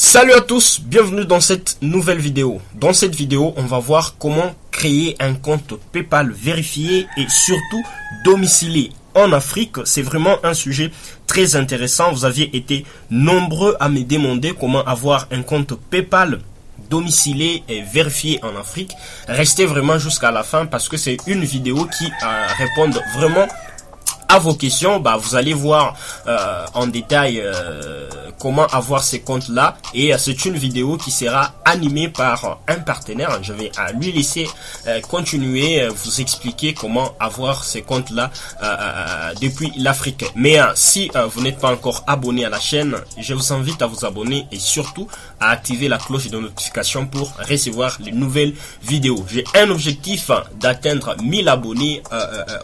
Salut à tous, bienvenue dans cette nouvelle vidéo. Dans cette vidéo, on va voir comment créer un compte PayPal vérifié et surtout domicilié en Afrique. C'est vraiment un sujet très intéressant. Vous aviez été nombreux à me demander comment avoir un compte PayPal domicilié et vérifié en Afrique. Restez vraiment jusqu'à la fin parce que c'est une vidéo qui répond vraiment à vos questions. Vous allez voir en détail comment avoir ces comptes là, et c'est une vidéo qui sera animée par un partenaire. Je vais lui laisser continuer vous expliquer comment avoir ces comptes là depuis l'Afrique. Mais si vous n'êtes pas encore abonné à la chaîne, je vous invite à vous abonner et surtout à activer la cloche de notification pour recevoir les nouvelles vidéos. J'ai un objectif d'atteindre 1000 abonnés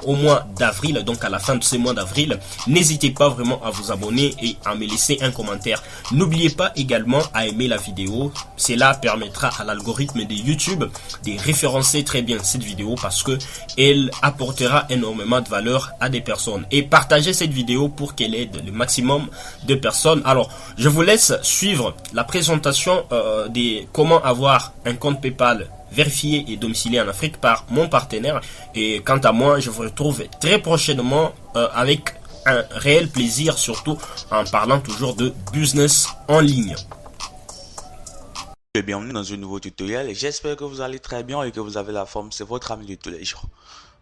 au mois d'avril, donc à la fin de ce mois d'avril. N'hésitez pas vraiment à vous abonner et à me laisser un commentaire. N'oubliez pas également à aimer la vidéo. Cela permettra à l'algorithme de YouTube de référencer très bien cette vidéo parce que elle apportera énormément de valeur à des personnes. Et partagez cette vidéo pour qu'elle aide le maximum de personnes. Alors, je vous laisse suivre la présentation de comment avoir un compte PayPal vérifié et domicilié en Afrique par mon partenaire. Et quant à moi, je vous retrouve très prochainement avec un réel plaisir, surtout en parlant toujours de business en ligne. Bienvenue dans un nouveau tutoriel et j'espère que vous allez très bien et que vous avez la forme. C'est votre ami de tous les jours.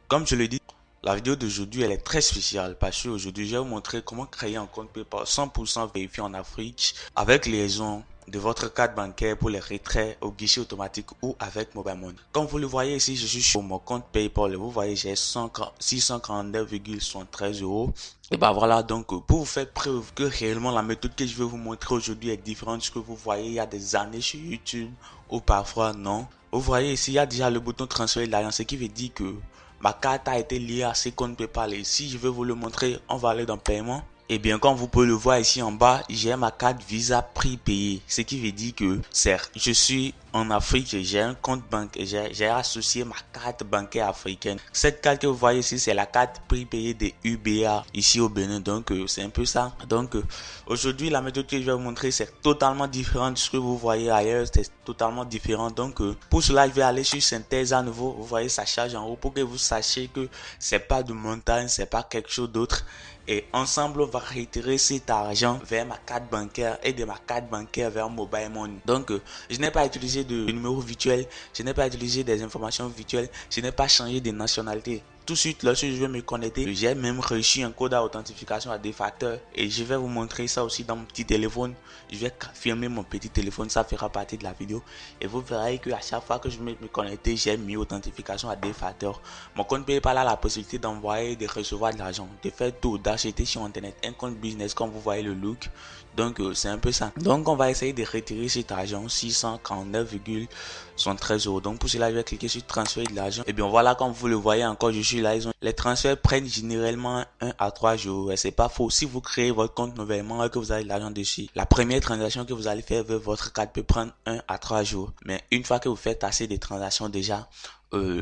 Comme je l'ai dit, la vidéo d'aujourd'hui elle est très spéciale parce qu'aujourd'hui je vais vous montrer comment créer un compte PayPal 100% vérifié en Afrique avec les liaisons de votre carte bancaire pour les retraits au guichet automatique ou avec Mobile Money. Comme vous le voyez ici, je suis sur mon compte PayPal et vous voyez j'ai 649,73 €. Et voilà, donc pour vous faire preuve que réellement la méthode que je vais vous montrer aujourd'hui est différente de ce que vous voyez il y a des années sur YouTube ou parfois non. Vous voyez ici il y a déjà le bouton transférer l'argent, ce qui veut dire que ma carte a été liée à ce compte PayPal. Et si je vais vous le montrer, on va aller dans paiement. Et bien, comme vous pouvez le voir ici en bas, j'ai ma carte Visa prix payé. Ce qui veut dire que je suis en Afrique, j'ai un compte bancaire, j'ai associé ma carte bancaire africaine. Cette carte que vous voyez ici, c'est la carte prix payé de UBA ici au Bénin. Donc, c'est un peu ça. Donc, aujourd'hui, la méthode que je vais vous montrer, c'est totalement différent de ce que vous voyez ailleurs. C'est totalement différent. Donc, pour cela, je vais aller sur synthèse à nouveau. Vous voyez, ça charge en haut pour que vous sachiez que c'est pas de montagne, c'est pas quelque chose d'autre. Et ensemble, on va retirer cet argent vers ma carte bancaire et de ma carte bancaire vers Mobile Money. Donc, je n'ai pas utilisé de numéro virtuel, je n'ai pas utilisé des informations virtuelles, je n'ai pas changé de nationalité. Tout de suite, lorsque je vais me connecter, j'ai même reçu un code d'authentification à 2 facteurs et je vais vous montrer ça aussi dans mon petit téléphone. Je vais filmer mon petit téléphone, ça fera partie de la vidéo et vous verrez que à chaque fois que je vais me connecter, j'ai mis authentification à 2 facteurs. Mon compte PayPal a la possibilité d'envoyer, de recevoir de l'argent, de faire tout, d'acheter sur internet un compte business comme vous voyez le look. Donc c'est un peu ça. Donc on va essayer de retirer cet argent 649,73 €. Donc pour cela je vais cliquer sur transférer de l'argent. Et bien voilà, comme vous le voyez encore, je suis là. Les transferts prennent généralement 1 à 3 jours. Et c'est pas faux. Si vous créez votre compte nouvellement et que vous avez de l'argent dessus, la première transaction que vous allez faire avec votre carte peut prendre 1 à 3 jours. Mais une fois que vous faites assez de transactions déjà,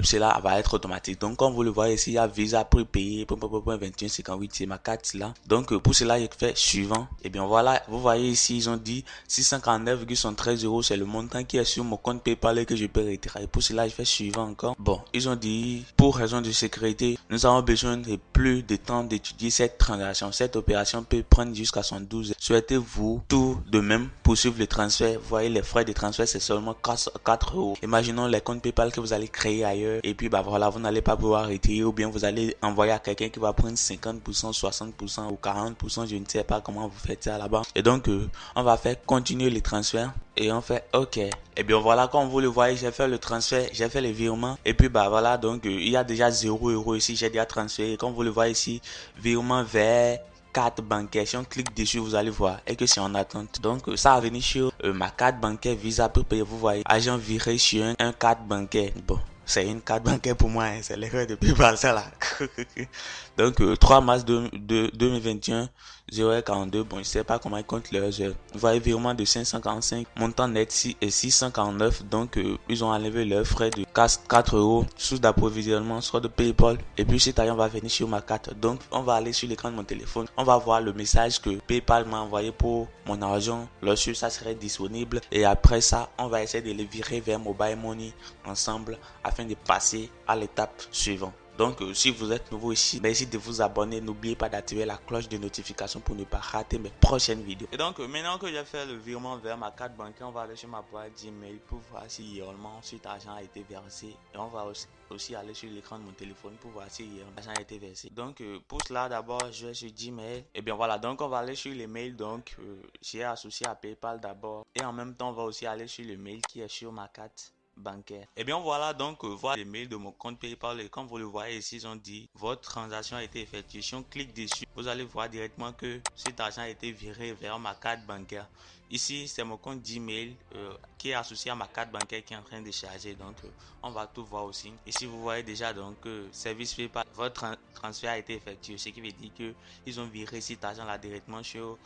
cela va être automatique. Donc comme vous le voyez ici, il y a Visa prépayé 2158, c'est ma carte là. Donc pour cela je fais suivant. Et bien voilà, vous voyez ici ils ont dit 649,73 €, c'est le montant qui est sur mon compte PayPal et que je peux retirer. Pour cela je fais suivant encore. Bon, ils ont dit pour raison de sécurité, nous avons besoin de plus de temps d'étudier cette transaction. Cette opération peut prendre jusqu'à 112 heures. Souhaitez-vous tout de même poursuivre le transfert? Vous voyez, les frais de transfert c'est seulement 4 €. Imaginons les comptes PayPal que vous allez créer ailleurs et puis voilà, vous n'allez pas pouvoir retirer ou bien vous allez envoyer à quelqu'un qui va prendre 50%, 60% ou 40%, je ne sais pas comment vous faites ça là-bas. Et donc on va faire continuer les transferts et on fait OK. Et bien voilà, comme vous le voyez, j'ai fait le transfert, j'ai fait le virement et puis voilà, donc il y a déjà 0 € ici, j'ai déjà transféré. Comme vous le voyez ici, virement vers carte bancaire. Si on clique dessus, vous allez voir et que c'est en attente. Donc ça va venir sur ma carte bancaire Visa pour payer. Vous voyez, agent viré sur un carte bancaire. Bon, c'est une carte bancaire pour moi, hein, c'est l'erreur de PayPal, ça là. Donc, 3 mars 2021, 0h42, bon, je sais pas comment ils comptent leurs heures. Vous voyez, virement de 545, montant net 649, donc, ils ont enlevé leurs frais de 4 euros, source d'approvisionnement, soit de PayPal, et puis cet argent va venir sur ma carte. Donc, on va aller sur l'écran de mon téléphone, on va voir le message que PayPal m'a envoyé pour mon argent, lorsque ça serait disponible, et après ça, on va essayer de le virer vers Mobile Money ensemble afin de passer à l'étape suivante. Donc, si vous êtes nouveau ici, merci de vous abonner. N'oubliez pas d'activer la cloche de notification pour ne pas rater mes prochaines vidéos. Et donc, maintenant que j'ai fait le virement vers ma carte bancaire, on va aller sur ma boîte Gmail pour voir si réellement cet argent a été versé. Et on va aussi aller sur l'écran de mon téléphone pour voir si l'argent a été versé. Donc, pour cela, d'abord, je vais sur Gmail. Et bien voilà, donc on va aller sur les mails. Donc, j'ai associé à PayPal d'abord. Et en même temps, on va aussi aller sur le mail qui est sur ma carte bancaire. Et bien voilà, donc voilà les mails de mon compte PayPal, et comme vous le voyez ici, ils ont dit votre transaction a été effectuée. Si on clique dessus, vous allez voir directement que cet argent a été viré vers ma carte bancaire. Ici, c'est mon compte Gmail qui est associé à ma carte bancaire qui est en train de charger. Donc, on va tout voir aussi. Ici, vous voyez déjà donc service PayPal, votre transfert a été effectué. Ce qui veut dire que ils ont viré cet argent là directement sur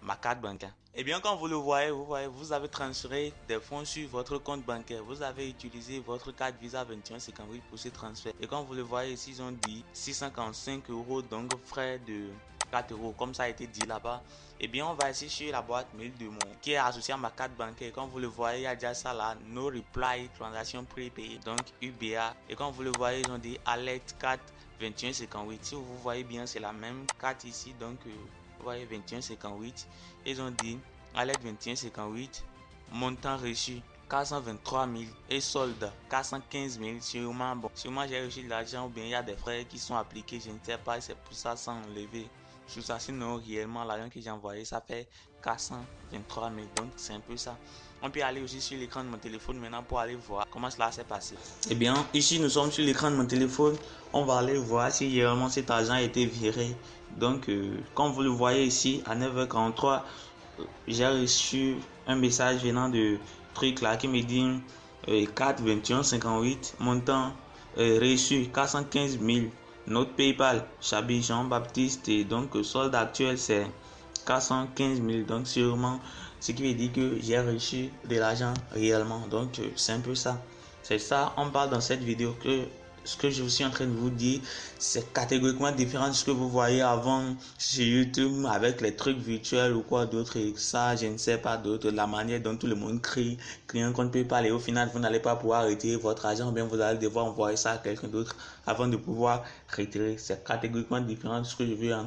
ma carte bancaire. Et bien, quand vous le voyez, vous avez transféré des fonds sur votre compte bancaire. Vous avez utilisé votre carte Visa 2158 pour ce transfert. Et quand vous le voyez ici, ils ont dit 645 euros, donc frais de 4 euros, comme ça a été dit là-bas. Et bien, on va ici sur la boîte mail de mon qui est associée à ma carte bancaire. Comme vous le voyez, il y a déjà ça là, no reply, transaction prépayée, donc UBA. Et comme vous le voyez, ils ont dit alerte carte 2158. Si vous voyez bien, c'est la même carte ici, donc vous voyez 2158. Ils ont dit alerte 2158, montant reçu 423 000 et solde 415 000. Sûrement, sûrement j'ai reçu de l'argent ou bien il y a des frais qui sont appliqués, je ne sais pas, c'est pour ça sans enlever. Sur ça, sinon réellement l'argent que j'ai envoyé, ça fait 423 000. Donc c'est un peu ça. On peut aller aussi sur l'écran de mon téléphone maintenant pour aller voir comment cela s'est passé. Et bien, ici nous sommes sur l'écran de mon téléphone. On va aller voir si réellement cet argent a été viré. Donc, comme vous le voyez ici, à 9h43, j'ai reçu un message venant de truc là qui me dit 4,21,58, montant reçu 415 000, notre PayPal, Chabi Jean-Baptiste, et donc solde actuel c'est 415 000, donc sûrement, ce qui veut dire que j'ai reçu de l'argent réellement. Donc c'est un peu ça. C'est ça, on parle dans cette vidéo que ce que je suis en train de vous dire, c'est catégoriquement différent de ce que vous voyez avant sur YouTube avec les trucs virtuels ou quoi d'autre. Et ça, je ne sais pas d'autre. La manière dont tout le monde crée un compte PayPal et au final, vous n'allez pas pouvoir retirer votre argent, ou bien vous allez devoir envoyer ça à quelqu'un d'autre avant de pouvoir retirer. C'est catégoriquement différent de ce que je suis en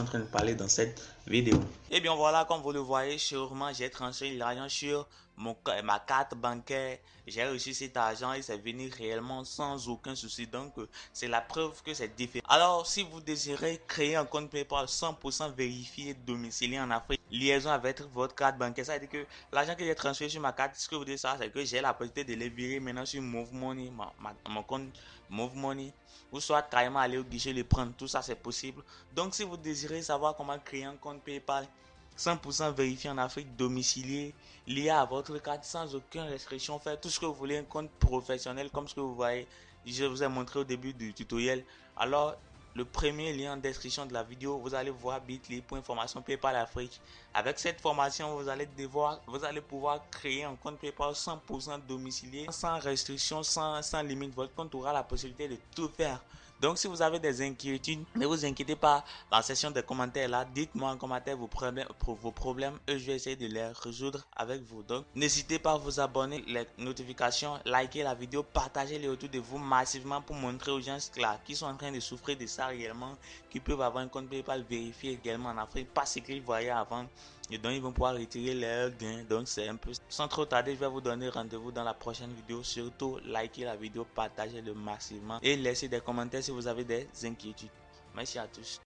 train de parler dans cette vidéo. Et bien voilà, comme vous le voyez, sûrement j'ai transféré l'argent sur ma carte bancaire. J'ai reçu cet argent et c'est venu réellement sans aucun souci. Donc c'est la preuve que c'est différent. Alors si vous désirez créer un compte PayPal 100% vérifié, domicilié en Afrique, liaison avec votre carte bancaire, ça veut dire que l'argent que j'ai transféré sur ma carte, ce que vous dites ça, c'est que j'ai la possibilité de les virer maintenant sur Move Money, mon compte Move Money, ou soit carrément aller au guichet les prendre. Tout ça c'est possible. Donc si vous désirez savoir comment créer un compte PayPal 100% vérifié en Afrique, domicilié, lié à votre carte sans aucune restriction, faire tout ce que vous voulez, un compte professionnel comme ce que vous voyez, je vous ai montré au début du tutoriel. Alors le premier lien en description de la vidéo, vous allez voir bit.ly.formation PayPal Afrique. Avec cette formation, vous allez pouvoir créer un compte PayPal 100% domicilié, sans restriction, sans limite. Votre compte aura la possibilité de tout faire. Donc si vous avez des inquiétudes, ne vous inquiétez pas, dans la section des commentaires là, dites-moi en commentaire vos problèmes et je vais essayer de les résoudre avec vous. Donc n'hésitez pas à vous abonner, les notifications, liker la vidéo, partagez-les autour de vous massivement pour montrer aux gens là qui sont en train de souffrir de ça réellement, qui peuvent avoir un compte PayPal vérifié également en Afrique, pas ce qu'ils voyaient avant. Et donc ils vont pouvoir retirer leurs gains. Donc c'est un peu, sans trop tarder, je vais vous donner rendez-vous dans la prochaine vidéo. Surtout likez la vidéo, partagez-le massivement et laissez des commentaires si vous avez des inquiétudes. Merci à tous.